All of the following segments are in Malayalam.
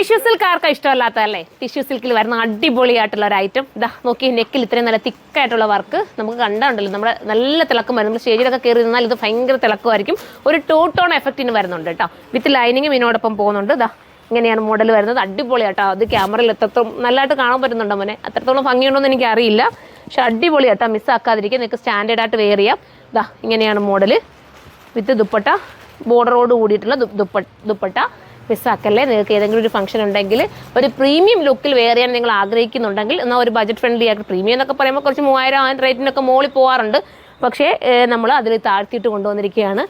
ടിഷ്യൂ സിൽക്ക് ആർക്കും ഇഷ്ടമല്ലാത്തതല്ലേ? ടിഷ്യൂ സിൽക്കിൽ വരുന്ന അടിപൊളിയായിട്ടുള്ള ഒരു ഐറ്റം. ഇതാ നോക്കി, നെക്കിൽ ഇത്രയും നല്ല തിക്കായിട്ടുള്ള വർക്ക് നമുക്ക് കണ്ടുണ്ടല്ലോ. നമ്മുടെ നല്ല തിളക്കം വരും. നമ്മൾ സ്റ്റേജിലൊക്കെ കയറി നിന്നാൽ ഇത് ഭയങ്കര തിളക്കമായിരിക്കും. ഒരു ടൂ ടോൺ എഫക്റ്റിന് വരുന്നുണ്ട് കേട്ടോ. വിത്ത് ലൈനിങ്ങും ഇതിനോടൊപ്പം പോകുന്നുണ്ട്. ഇതാ ഇങ്ങനെയാണ് മോഡൽ വരുന്നത്. അടിപൊളിയാട്ടോ. അത് ക്യാമറയിൽ എത്രത്തോളം നല്ലതായിട്ട് കാണാൻ പറ്റുന്നുണ്ടോ മോനെ? അത്രത്തോളം ഭംഗിയുണ്ടോ എന്ന് എനിക്കറിയില്ല, പക്ഷെ അടിപൊളിയാട്ടോ. മിസ്സാക്കാതിരിക്കുക. നിങ്ങൾക്ക് സ്റ്റാൻഡേർഡായിട്ട് വെയർ ചെയ്യാം. ഇതാ ഇങ്ങനെയാണ് മോഡൽ. വിത്ത് ദുപ്പട്ട, ബോർഡറോട് കൂടിയിട്ടുള്ള ദുപ്പട്ട. മിസ്സാക്കല്ലേ. നിങ്ങൾക്ക് ഏതെങ്കിലും ഒരു ഫംഗ്ഷൻ ഉണ്ടെങ്കിൽ ഒരു പ്രീമിയം ലുക്കിൽ വെയർ ചെയ്യാൻ നിങ്ങൾ ആഗ്രഹിക്കുന്നുണ്ടെങ്കിൽ, എന്നാൽ ഒരു ബഡ്ജറ്റ് ഫ്രണ്ട്ലി ആയിട്ട്, പ്രീമിയം എന്നൊക്കെ പറയുമ്പോൾ കുറച്ച് 3000 റേറ്റിനൊക്കെ മുകളിൽ പോകാറുണ്ട്. പക്ഷേ നമ്മൾ അതിൽ താഴ്ത്തിയിട്ട് കൊണ്ടുവന്നിരിക്കുകയാണ്.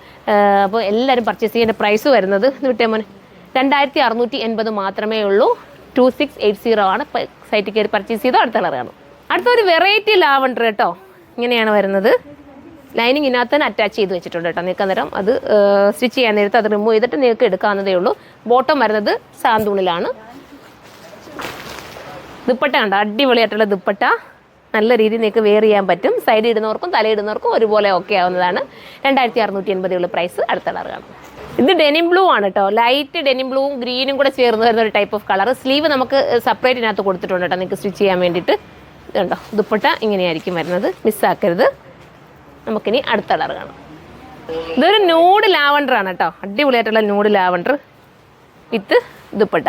അപ്പോൾ എല്ലാവരും പർച്ചേസ് ചെയ്യേണ്ട പ്രൈസ് വരുന്നത് വിട്ടേ മോനെ 2680 മാത്രമേ ഉള്ളൂ. 2680 ആണ്. സൈറ്റിൽ കയറി പർച്ചേസ് ചെയ്തോ. അടുത്ത കളറാണ്. അടുത്തൊരു വെറൈറ്റി ലാവണ്ടർ കേട്ടോ. ഇങ്ങനെയാണ് വരുന്നത്. ലൈനിങ് ഇതിനകത്ത് തന്നെ അറ്റാച്ച് ചെയ്ത് വെച്ചിട്ടുണ്ട് കേട്ടോ. നിങ്ങൾക്ക് അന്നേരം അത് സ്റ്റിച്ച് ചെയ്യാൻ നേരത്ത് അത് റിമൂവ് ചെയ്തിട്ട് നിങ്ങൾക്ക് എടുക്കാവുന്നതേ ഉള്ളൂ. ബോട്ടം വരുന്നത് സാന്തൂണിലാണ്. ദുപ്പട്ട കണ്ടോ, അടിപൊളിയായിട്ടുള്ള ദുപ്പട്ട. നല്ല രീതിയിൽ നിങ്ങൾക്ക് വെയർ ചെയ്യാൻ പറ്റും. സൈഡ് ഇടുന്നവർക്കും തലയിടുന്നവർക്കും ഒരുപോലെ ഓക്കെ ആവുന്നതാണ്. 2680 ഉള്ള പ്രൈസ്. അടുത്ത കളർ കാണും. ഇത് ഡെനിം ബ്ലൂ ആണ് കേട്ടോ. ലൈറ്റ് ഡെനിം ബ്ലൂവും ഗ്രീനും കൂടെ ചേർന്ന് വരുന്ന ഒരു ടൈപ്പ് ഓഫ് കളർ. സ്ലീവ് നമുക്ക് സെപ്പറേറ്റ് ഇതിനകത്ത് കൊടുത്തിട്ടുണ്ട് കേട്ടോ, നിങ്ങൾക്ക് സ്റ്റിച്ച് ചെയ്യാൻ വേണ്ടിയിട്ട്. ഇതുണ്ടോ, ദുപ്പട്ട ഇങ്ങനെയായിരിക്കും വരുന്നത്. മിസ്സാക്കരുത്. നമുക്കിനി അടുത്ത കളർ കാണാം. ഇതൊരു നൂഡ് ലാവണ്ടർ ആണ് കേട്ടോ. അടിപൊളിയായിട്ടുള്ള നൂഡ് ലാവണ്ടർ വിത്ത് ദുപ്പട്ട.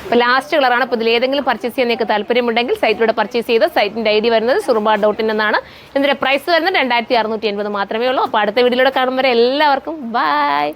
അപ്പോൾ ലാസ്റ്റ് കളറാണ്. അപ്പോൾ ഇതിൽ ഏതെങ്കിലും പർച്ചേസ് ചെയ്യാൻ നിങ്ങൾക്ക് താല്പര്യമുണ്ടെങ്കിൽ സൈറ്റിലൂടെ പർച്ചേസ് ചെയ്ത് സൈറ്റിൻ്റെ ID വരുന്നത് surba.in എന്നാണ്. ഇതിൻ്റെ പ്രൈസ് വരുന്നത് 2680 മാത്രമേ ഉള്ളൂ. അപ്പോൾ അടുത്ത വീഡിയോയിലൂടെ കാണുമ്പോൾ എല്ലാവർക്കും ബൈ.